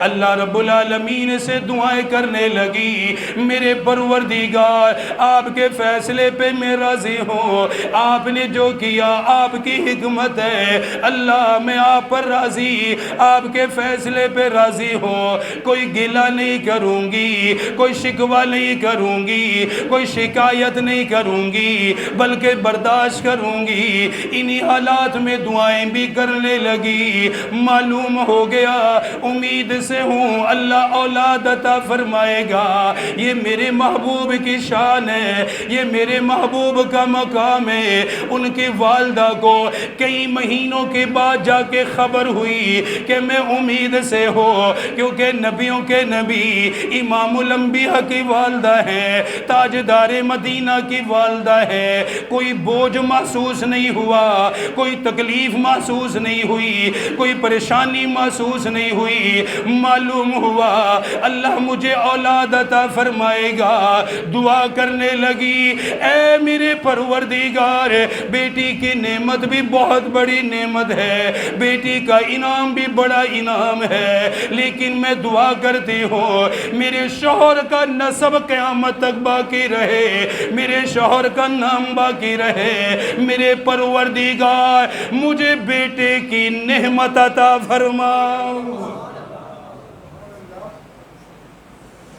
اللہ رب العالمین سے دعائیں کرنے لگی، میرے پروردگار آپ کے فیصلے پہ میں راضی ہوں، آپ نے جو کیا آپ کی حکمت ہے، اللہ میں آپ پر راضی، آپ کے فیصلے پہ راضی ہوں، کوئی گلہ نہیں کروں گی، کوئی شکوہ نہیں کروں گی، کوئی شکایت نہیں کروں گی، بلکہ برداشت کروں گی۔ انہی حالات میں دعائیں بھی کرنے لگی۔ معلوم ہو گیا امید سے ہوں اللہ اولاد عطا فرمائے گا، یہ میرے محبوب کی شان ہے، یہ میرے محبوب کا مقام ہے۔ ان کی والدہ کو کئی مہینوں کے بعد جا کے خبر ہوئی کہ میں امید سے ہو، کیونکہ نبیوں کے نبی امام الانبیاء کی والدہ ہے، تاجدار مدینہ کی والدہ ہے۔ کوئی بوجھ محسوس نہیں ہوا، کوئی تکلیف محسوس نہیں ہوئی، کوئی پریشانی محسوس نہیں ہوئی۔ معلوم ہوا اللہ مجھے اولاد عطا فرمائے گا۔ دعا کرنے لگی، اے میرے پروردگار، بیٹی کی نعمت بھی بہت بڑی نعمت ہے، بیٹی کا انعام بھی بڑا انعام ہے، لیکن میں دعا کرتی ہوں میرے شوہر کا نسب قیامت تک باقی رہے، میرے شوہر کا نام باقی رہے۔ میرے پروردگار مجھے بیٹے کی نعمت عطا فرما۔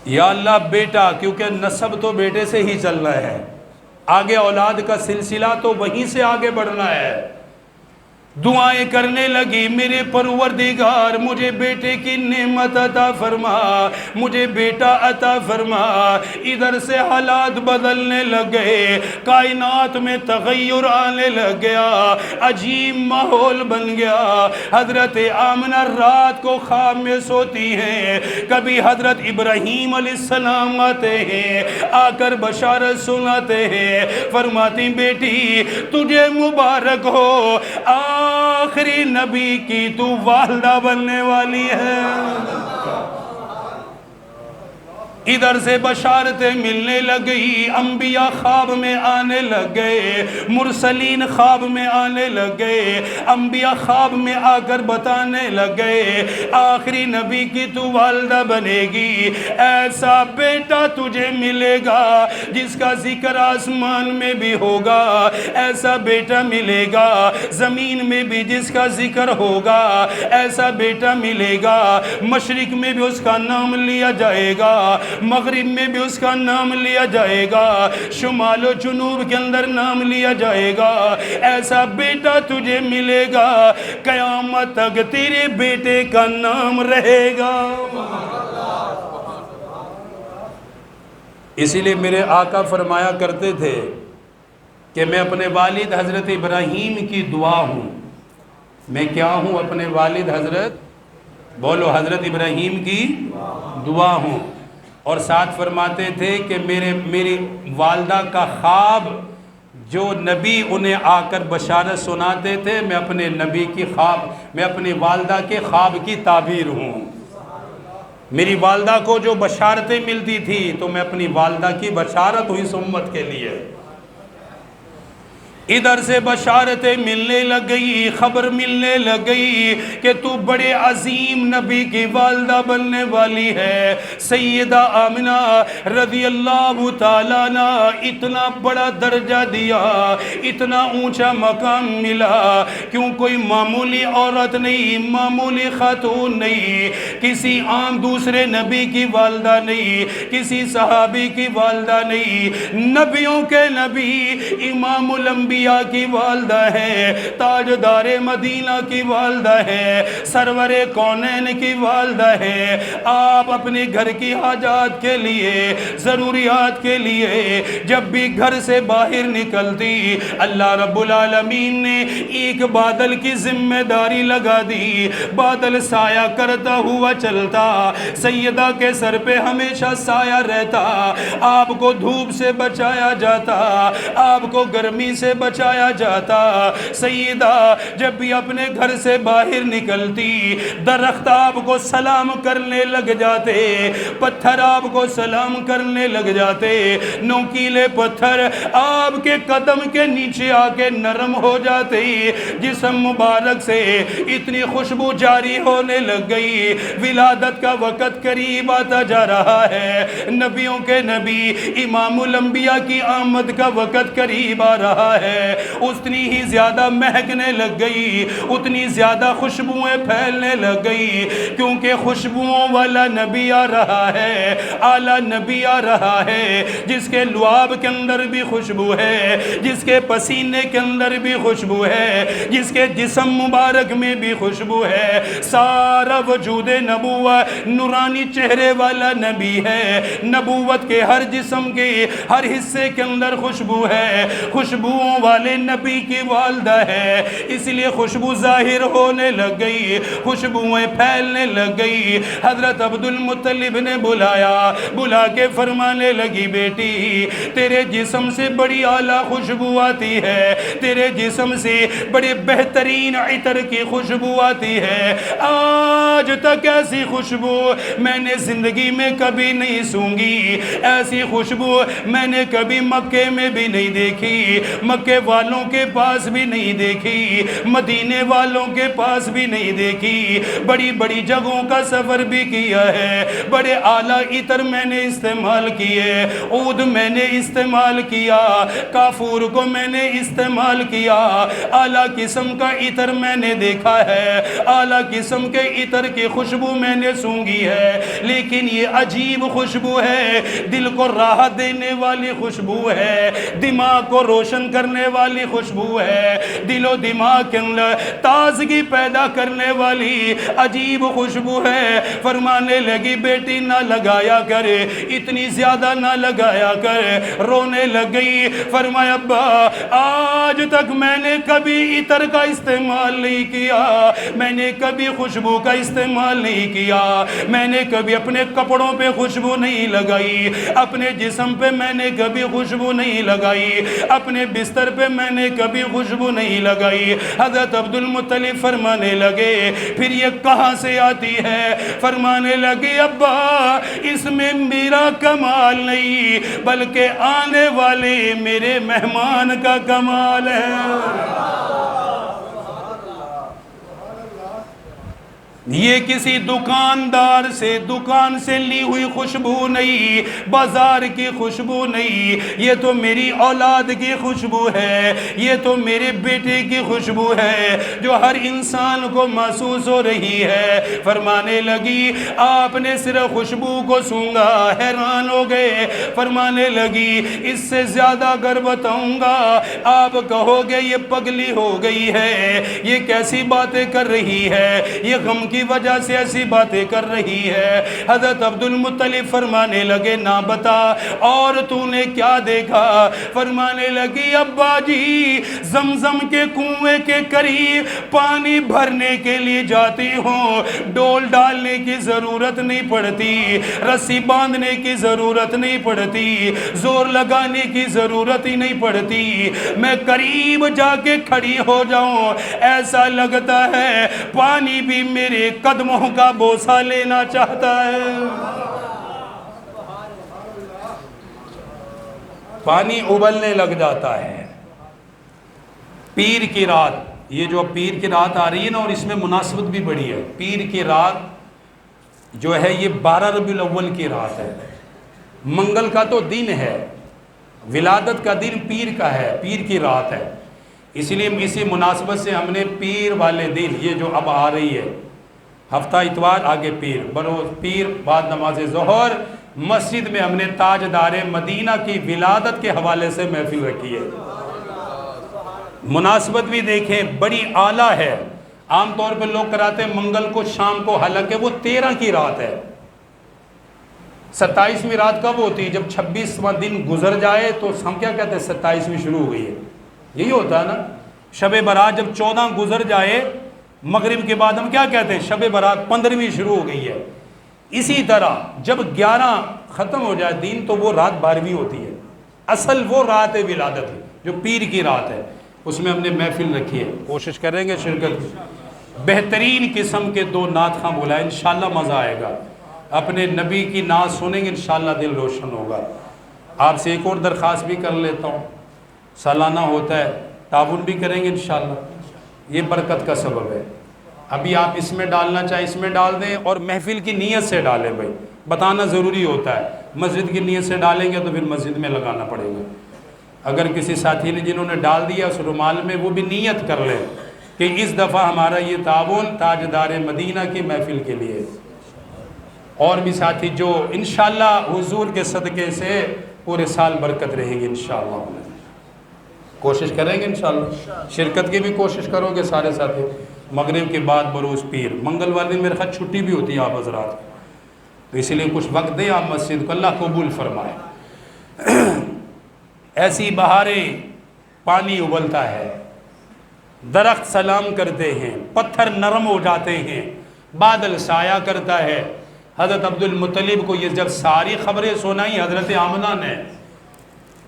یا اللہ بیٹا، کیونکہ نسب تو بیٹے سے ہی چلنا ہے، آگے اولاد کا سلسلہ تو وہیں سے آگے بڑھنا ہے۔ دعائیں کرنے لگی، میرے پروردگار مجھے بیٹے کی نعمت عطا فرما، مجھے بیٹا عطا فرما۔ ادھر سے حالات بدلنے لگ گئے، کائنات میں تغیر آنے لگ گیا، عجیب ماحول بن گیا۔ حضرت آمنہ رات کو خواب میں سوتی ہیں، کبھی حضرت ابراہیم علیہ السلام آتے ہیں، آ کر بشارت سناتے ہیں، فرماتی بیٹی تجھے مبارک ہو، آخری نبی کی تو والدہ بننے والی ہے۔ ادھر سے بشارتیں ملنے لگ گئی، انبیاء خواب میں آنے لگ گئے، مرسلین خواب میں آنے لگ گئے، انبیاء خواب میں آ کر بتانے لگ گئے آخری نبی کی تو والدہ بنے گی، ایسا بیٹا تجھے ملے گا جس کا ذکر آسمان میں بھی ہوگا، ایسا بیٹا ملے گا زمین میں بھی جس کا ذکر ہوگا، ایسا بیٹا ملے گا مشرق میں بھی اس کا نام لیا جائے گا، مغرب میں بھی اس کا نام لیا جائے گا، شمال و جنوب کے اندر نام لیا جائے گا، ایسا بیٹا تجھے ملے گا، قیامت تک تیرے بیٹے کا نام رہے گا۔ اسی لیے میرے آقا فرمایا کرتے تھے کہ میں اپنے والد حضرت ابراہیم کی دعا ہوں۔ میں کیا ہوں؟ اپنے والد حضرت، بولو، حضرت ابراہیم کی دعا ہوں۔ اور ساتھ فرماتے تھے کہ میری والدہ کا خواب جو نبی انہیں آ کر بشارت سناتے تھے، میں اپنے نبی کی خواب، میں اپنی والدہ کے خواب کی تعبیر ہوں۔ میری والدہ کو جو بشارتیں ملتی تھی تو میں اپنی والدہ کی بشارت ہوئی اس امت کے لیے۔ ادھر سے بشارتیں ملنے لگ گئی، خبر ملنے لگ گئی کہ تو بڑے عظیم نبی کی والدہ بننے والی ہے۔ سیدہ آمنہ رضی اللہ تعالیٰ عنہ اتنا بڑا درجہ دیا، اتنا اونچا مقام ملا، کیوں کوئی معمولی عورت نہیں، معمولی خاتون نہیں، کسی عام دوسرے نبی کی والدہ نہیں، کسی صحابی کی والدہ نہیں، نبیوں کے نبی امام الانبیاء کی والدہ ہے، تاجدار مدینہ کی والدہ ہے، سرور کونین کی والدہ ہے۔ آپ اپنے گھر کی حاجات کے لیے، ضروریات کے لیے جب بھی گھر سے باہر نکلتی، اللہ رب العالمین نے ایک بادل کی ذمہ داری لگا دی، بادل سایہ کرتا ہوا چلتا، سیدہ کے سر پہ ہمیشہ سایہ رہتا، آپ کو دھوپ سے بچایا جاتا، آپ کو گرمی سے بچایا جاتا۔ سیدہ جب بھی اپنے گھر سے باہر نکلتی، درخت آپ کو سلام کرنے لگ جاتے، پتھر آپ کو سلام کرنے لگ جاتے، نوکیلے پتھر آپ کے قدم کے نیچے آ کے نرم ہو جاتے، جسم مبارک سے اتنی خوشبو جاری ہونے لگ گئی۔ ولادت کا وقت قریب آتا جا رہا ہے، نبیوں کے نبی امام الانبیاء کی آمد کا وقت قریب آ رہا ہے، اتنی ہی زیادہ مہکنے لگ گئی، اتنی زیادہ خوشبوئیں پھیلنے لگ گئی، کیونکہ خوشبوؤں والا نبی آ رہا ہے، اعلیٰ نبی آ رہا ہے، جس کے لعاب کے اندر بھی خوشبو ہے، جس کے پسینے کے اندر بھی خوشبو ہے، جس کے جسم مبارک میں بھی خوشبو ہے، سارا وجود نبوت نورانی چہرے والا نبی ہے، نبوت کے ہر جسم کے ہر حصے کے اندر خوشبو ہے، خوشبوؤں والے نبی کی والدہ ہے، اس لیے خوشبو ظاہر ہونے لگ گئی، خوشبوئیں پھیلنے لگ گئی۔ حضرت عبد المطلب نے بلا کے فرمانے لگی، بیٹی تیرے جسم سے بڑی اعلیٰ خوشبو آتی ہے، تیرے جسم سے بڑے بہترین عطر کی خوشبو آتی ہے، آج تک ایسی خوشبو میں نے زندگی میں کبھی نہیں سونگی، ایسی خوشبو میں نے کبھی مکے میں بھی نہیں دیکھی، مکے والوں کے پاس بھی نہیں دیکھی، مدینے والوں کے پاس بھی نہیں دیکھی، بڑی بڑی جگہوں کا سفر بھی کیا ہے، بڑے اعلیٰ عطر میں نے استعمال کیے، عود میں نے استعمال کیا، کافور کو میں نے استعمال کیا، اعلیٰ قسم کا عطر میں نے دیکھا ہے، اعلیٰ قسم کے عطر کی خوشبو میں نے سونگی ہے، لیکن یہ عجیب خوشبو ہے، دل کو راحت دینے والی خوشبو ہے، دماغ کو روشن کرنے والی خوشبو ہے، دل و دماغ کے اندر تازگی پیدا کرنے والی عجیب خوشبو ہے۔ فرمانے لگی، بیٹی نہ لگایا کر، اتنی زیادہ نہ لگایا کر، رونے لگ گئی۔ فرمایا، ابا آج تک میں نے کبھی عطر کا استعمال نہیں کیا، میں نے کبھی خوشبو کا استعمال نہیں کیا، میں نے کبھی اپنے کپڑوں پہ خوشبو نہیں لگائی، اپنے جسم پہ میں نے کبھی خوشبو نہیں لگائی، اپنے بستر پہ میں نے کبھی خوشبو نہیں لگائی۔ حضرت عبد المطلب فرمانے لگے، پھر یہ کہاں سے آتی ہے؟ فرمانے لگے، ابا اس میں میرا کمال نہیں بلکہ آنے والے میرے مہمان کا کمال ہے۔ یہ کسی دکاندار سے دکان سے لی ہوئی خوشبو نہیں، بازار کی خوشبو نہیں، یہ تو میری اولاد کی خوشبو ہے، یہ تو میرے بیٹے کی خوشبو ہے جو ہر انسان کو محسوس ہو رہی ہے۔ فرمانے لگی، آپ نے صرف خوشبو کو سونگا، حیران ہو گئے۔ فرمانے لگی، اس سے زیادہ اگر بتاؤں گا آپ کہو گے یہ پگلی ہو گئی ہے، یہ کیسی باتیں کر رہی ہے، یہ غم کی وجہ سے ایسی باتیں کر رہی ہے۔ حضرت عبد المطلب فرمانے لگے، نہ بتا اور تو نے کیا دیکھا؟ فرمانے لگی، ابا جی زمزم کے کنویں کے قریب پانی بھرنے کے لیے جاتی ہوں، ڈول ڈالنے کی ضرورت نہیں پڑتی، رسی باندھنے کی ضرورت نہیں پڑتی، زور لگانے کی ضرورت ہی نہیں پڑتی، میں قریب جا کے کھڑی ہو جاؤں، ایسا لگتا ہے پانی بھی میرے قدموں کا بوسہ لینا چاہتا ہے۔ پانی ابلنے لگ جاتا ہے۔ پیر کی رات، یہ جو پیر کی رات آ رہی ہے نا، اور اس میں مناسبت بھی بڑی ہے۔ پیر کی رات جو ہے یہ 12 ربیع الاول کی رات ہے، منگل کا تو دن ہے، ولادت کا دن پیر کا ہے، پیر کی رات ہے، اس لیے اسی مناسبت سے ہم نے پیر والے دن، یہ جو اب آ رہی ہے ہفتہ اتوار آگے پیر، بروز پیر بعد نماز ظہر مسجد میں ہم نے تاجدار مدینہ کی ولادت کے حوالے سے محفل رکھی ہے۔ مناسبت بھی دیکھیں بڑی اعلیٰ ہے۔ عام طور پہ لوگ کراتے ہیں منگل کو شام کو، حالانکہ وہ 13 کی رات ہے۔ 27ویں رات کب ہوتی ہے؟ جب 26واں دن گزر جائے تو ہم کیا کہتے ہیں؟ 27ویں شروع ہو گئی ہے، یہی ہوتا ہے نا۔ شب برات جب 14 گزر جائے مغرب کے بعد ہم کیا کہتے ہیں؟ شب برات 15ویں شروع ہو گئی ہے۔ اسی طرح جب 11 ختم ہو جائے دن تو وہ رات 12ویں ہوتی ہے، اصل وہ رات ولادت ہے، جو پیر کی رات ہے اس میں ہم نے محفل رکھی ہے، کوشش کریں گے شرکت کی۔ بہترین قسم کے 2 نعت خواں بلائیں، انشاءاللہ مزہ آئے گا، اپنے نبی کی نعت سنیں گے انشاءاللہ دل روشن ہوگا۔ آپ سے ایک اور درخواست بھی کر لیتا ہوں، سالانہ ہوتا ہے، تعاون بھی کریں گے انشاءاللہ، یہ برکت کا سبب ہے۔ ابھی آپ اس میں ڈالنا چاہیں اس میں ڈال دیں، اور محفل کی نیت سے ڈالیں، بھائی بتانا ضروری ہوتا ہے، مسجد کی نیت سے ڈالیں گے تو پھر مسجد میں لگانا پڑے گا۔ اگر کسی ساتھی نے جنہوں نے ڈال دیا اس رومال میں، وہ بھی نیت کر لیں کہ اس دفعہ ہمارا یہ تعاون تاجدار مدینہ کی محفل کے لیے۔ اور بھی ساتھی جو انشاءاللہ حضور کے صدقے سے پورے سال برکت رہے گی انشاءاللہ، کوشش کریں گے انشاءاللہ، شرکت کی بھی کوشش کرو گے سارے ساتھی۔ مغرب کے بعد بروز پیر، منگل والے دن میرے خیال چھٹی بھی ہوتی ہے آپ حضرات، تو اسی لیے کچھ وقت دیں آپ مسجد کو، اللہ قبول فرمائے۔ ایسی بہاریں، پانی ابلتا ہے، درخت سلام کرتے ہیں، پتھر نرم ہو جاتے ہیں، بادل سایہ کرتا ہے۔ حضرت عبد المطلب کو یہ جب ساری خبریں سنائی حضرت آمنہ نے،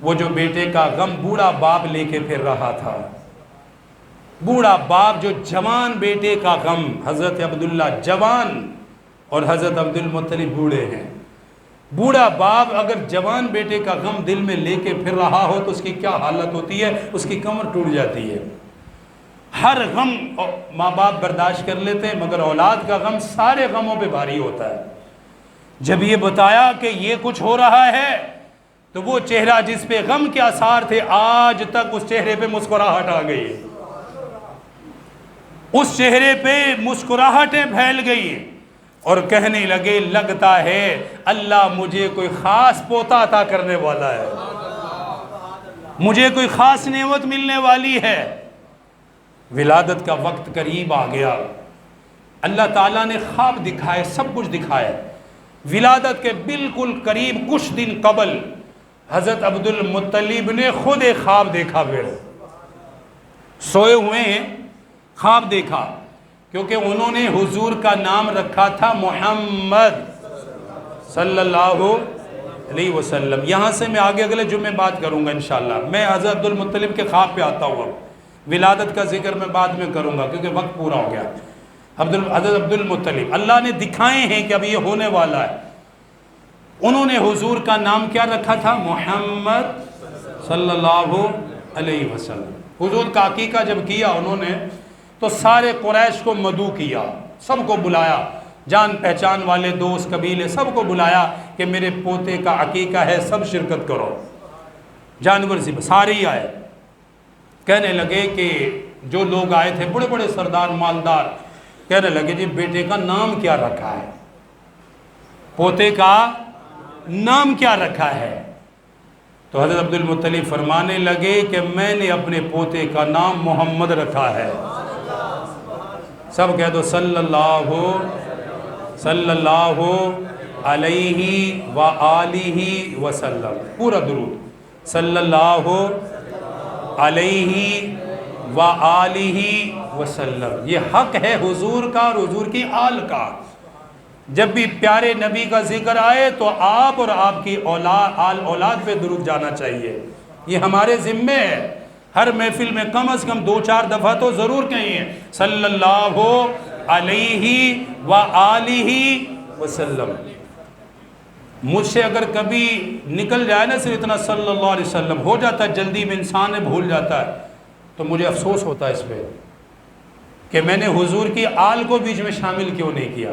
وہ جو بیٹے کا غم بوڑھا باپ لے کے پھر رہا تھا، بوڑھا باپ جو جوان بیٹے کا غم، حضرت عبداللہ جوان اور حضرت عبد المطلب بوڑھے ہیں، بوڑھا باپ اگر جوان بیٹے کا غم دل میں لے کے پھر رہا ہو تو اس کی کیا حالت ہوتی ہے، اس کی کمر ٹوٹ جاتی ہے۔ ہر غم ماں باپ برداشت کر لیتے ہیں، مگر اولاد کا غم سارے غموں پہ بھاری ہوتا ہے۔ جب یہ بتایا کہ یہ کچھ ہو رہا ہے تو وہ چہرہ جس پہ غم کے آثار تھے، آج تک اس چہرے پہ مسکراہٹ آ گئی، اس چہرے پہ مسکراہٹیں پھیل گئی، اور کہنے لگے لگتا ہے اللہ مجھے کوئی خاص پوتا عطا کرنے والا ہے، مجھے کوئی خاص نعمت ملنے والی ہے۔ ولادت کا وقت قریب آ گیا، اللہ تعالیٰ نے خواب دکھائے، سب کچھ دکھائے۔ ولادت کے بالکل قریب کچھ دن قبل حضرت عبد المطلب نے خود ایک خواب دیکھا، پھر سوئے ہوئے ہیں، خواب دیکھا، کیونکہ انہوں نے حضور کا نام رکھا تھا محمد صلی اللہ علیہ وسلم۔ یہاں سے میں آگے اگلے جمعے بات کروں گا انشاءاللہ، میں حضرت عبد المطلب کے خواب پہ آتا ہوں، ولادت کا ذکر میں بعد میں کروں گا کیونکہ وقت پورا ہو گیا۔ حضرت عبد المطلب اللہ نے دکھائے ہیں کہ اب یہ ہونے والا ہے، انہوں نے حضور کا نام کیا رکھا تھا؟ محمد صلی اللہ علیہ وسلم۔ حضور کا عقیقہ جب کیا انہوں نے تو سارے قریش کو مدعو کیا، سب کو بلایا، جان پہچان والے دوست قبیلے سب کو بلایا کہ میرے پوتے کا عقیقہ ہے، سب شرکت کرو۔ جانور سے سارے ہی آئے، کہنے لگے کہ جو لوگ آئے تھے بڑے بڑے سردار مالدار، کہنے لگے جی بیٹے کا نام کیا رکھا ہے، پوتے کا نام کیا رکھا ہے؟ تو حضرت عبد المطلب فرمانے لگے کہ میں نے اپنے پوتے کا نام محمد رکھا ہے۔ سب کہہ دو صلی اللہ علیہ وآلہ وسلم، پورا درود، صلی اللہ علیہ وآلہ وسلم۔ یہ حق ہے حضور کا اور حضور کی آل کا، جب بھی پیارے نبی کا ذکر آئے تو آپ اور آپ کی آل اولاد پہ درود جانا چاہیے، یہ ہمارے ذمے ہے۔ ہر محفل میں کم از کم 2-4 دفعہ تو ضرور کہیں صلی اللہ علیہ وآلہ وسلم۔ مجھ سے اگر کبھی نکل جائے نا صرف اتنا صلی اللہ علیہ وسلم، ہو جاتا ہے جلدی میں انسان نے بھول جاتا ہے، تو مجھے افسوس ہوتا ہے اس پہ کہ میں نے حضور کی آل کو بیچ میں شامل کیوں نہیں کیا،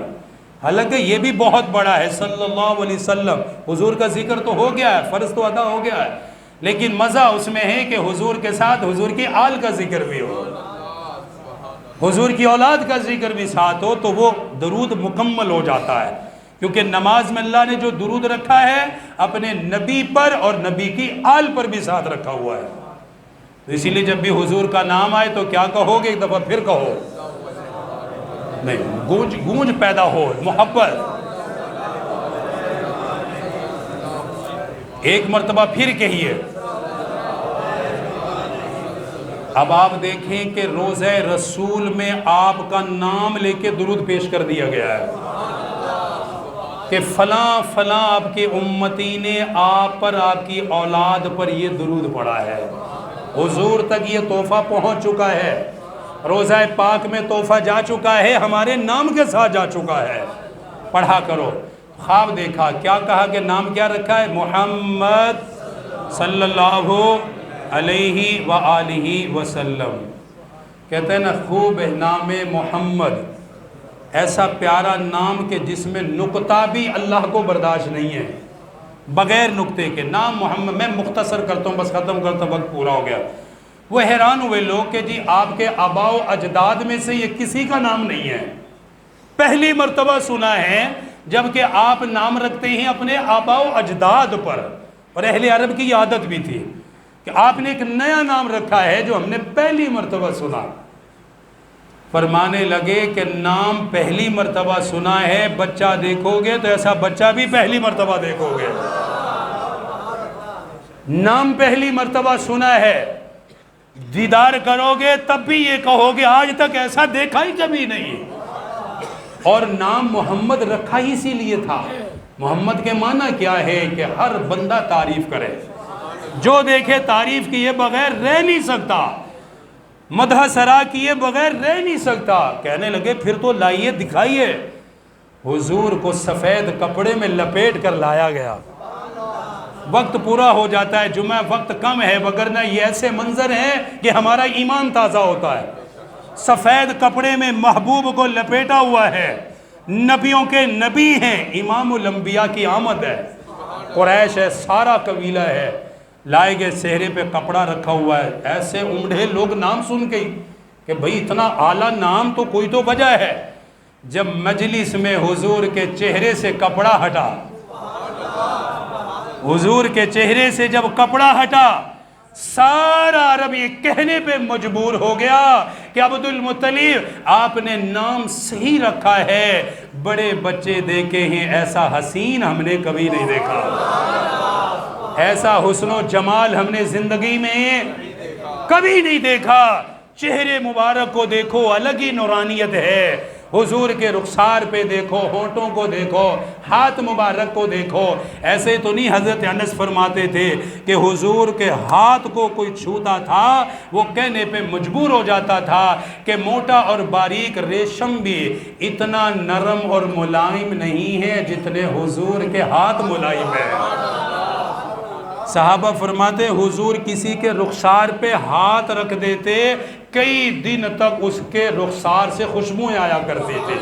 حالانکہ یہ بھی بہت بڑا ہے۔ صلی اللہ علیہ وسلم حضور کا ذکر تو ہو گیا ہے، فرض تو ادا ہو گیا ہے، لیکن مزہ اس میں ہے کہ حضور کے ساتھ حضور کی آل کا ذکر بھی ہو، حضور کی اولاد کا ذکر بھی ساتھ ہو، تو وہ درود مکمل ہو جاتا ہے، کیونکہ نماز میں اللہ نے جو درود رکھا ہے اپنے نبی پر اور نبی کی آل پر بھی ساتھ رکھا ہوا ہے۔ تو اسی لیے جب بھی حضور کا نام آئے تو کیا کہو گے؟ ایک دفعہ پھر کہو، نہیں گونج پیدا ہو، محبت، ایک مرتبہ پھر کہیے۔ اب آپ دیکھیں کہ روضہ رسول میں آپ کا نام لے کے درود پیش کر دیا گیا ہے کہ فلاں فلاں آپ کے امتی نے آپ پر، آپ کی اولاد پر یہ درود پڑھا ہے۔ حضور تک یہ تحفہ پہنچ چکا ہے، روضہ پاک میں تحفہ جا چکا ہے، ہمارے نام کے ساتھ جا چکا ہے۔ پڑھا کرو۔ خواب دیکھا، کیا کہا کہ نام کیا رکھا ہے؟ محمد صلی اللہ علیہ وآلہ وسلم۔ کہتے ہیں نا خوب نام محمد، ایسا پیارا نام کہ جس میں نقطہ بھی اللہ کو برداشت نہیں ہے، بغیر نقطے کے نام محمد۔ میں مختصر کرتا ہوں، بس ختم کرتا ہوں، وقت پورا ہو گیا۔ وہ حیران ہوئے لوگ کہ جی آپ کے آباء و اجداد میں سے یہ کسی کا نام نہیں ہے۔ پہلی مرتبہ سنا ہے جبکہ آپ نام رکھتے ہیں اپنے آباء و اجداد پر، اور اہل عرب کی یہ عادت بھی تھی کہ آپ نے ایک نیا نام رکھا ہے جو ہم نے پہلی مرتبہ سنا۔ فرمانے لگے کہ نام پہلی مرتبہ سنا ہے، بچہ دیکھو گے تو ایسا بچہ بھی پہلی مرتبہ دیکھو گے۔ نام پہلی مرتبہ سنا ہے، دیدار کرو گے تب بھی یہ کہو گے آج تک ایسا دیکھا ہی کبھی نہیں۔ اور نام محمد رکھا ہی اسی لیے تھا۔ محمد کے معنی کیا ہے کہ ہر بندہ تعریف کرے، جو دیکھے تعریف کیے بغیر رہ نہیں سکتا، مدح سرا کیے بغیر رہ نہیں سکتا۔ کہنے لگے پھر تو لائیے دکھائیے۔ حضور کو سفید کپڑے میں لپیٹ کر لایا گیا۔ وقت پورا ہو جاتا ہے، جمعہ وقت کم ہے، وگرنہ یہ ایسے منظر ہیں کہ ہمارا ایمان تازہ ہوتا ہے۔ سفید کپڑے میں محبوب کو لپیٹا ہوا ہے، نبیوں کے نبی ہیں، امام الانبیاء کی آمد ہے، قریش ہے، سارا قبیلہ ہے، لائے گئے چہرے پہ کپڑا رکھا ہوا ہے۔ ایسے امڑے لوگ نام سن کے کہ بھئی اتنا اعلیٰ نام تو کوئی تو وجہ ہے۔ جب مجلس میں حضور کے چہرے سے کپڑا ہٹا، حضور کے چہرے سے جب کپڑا ہٹا، سارا عرب یہ کہنے پہ مجبور ہو گیا کہ عبد المطلب آپ نے نام صحیح رکھا ہے، بڑے بچے دیکھے ہیں، ایسا حسین ہم نے کبھی نہیں دیکھا، ایسا حسن و جمال ہم نے زندگی میں کبھی نہیں دیکھا۔ چہرے مبارک کو دیکھو، الگ ہی نورانیت ہے۔ حضور کے رخسار پہ دیکھو، ہونٹوں کو دیکھو، ہاتھ مبارک کو دیکھو۔ ایسے تو نہیں حضرت انس فرماتے تھے کہ حضور کے ہاتھ کو کوئی چھوتا تھا وہ کہنے پہ مجبور ہو جاتا تھا کہ موٹا اور باریک ریشم بھی اتنا نرم اور ملائم نہیں ہے جتنے حضور کے ہاتھ ملائم ہے۔ صحابہ فرماتے حضور کسی کے رخسار پہ ہاتھ رکھ دیتے، کئی دن تک اس کے رخسار سے خوشبوئیں آیا کرتے تھے۔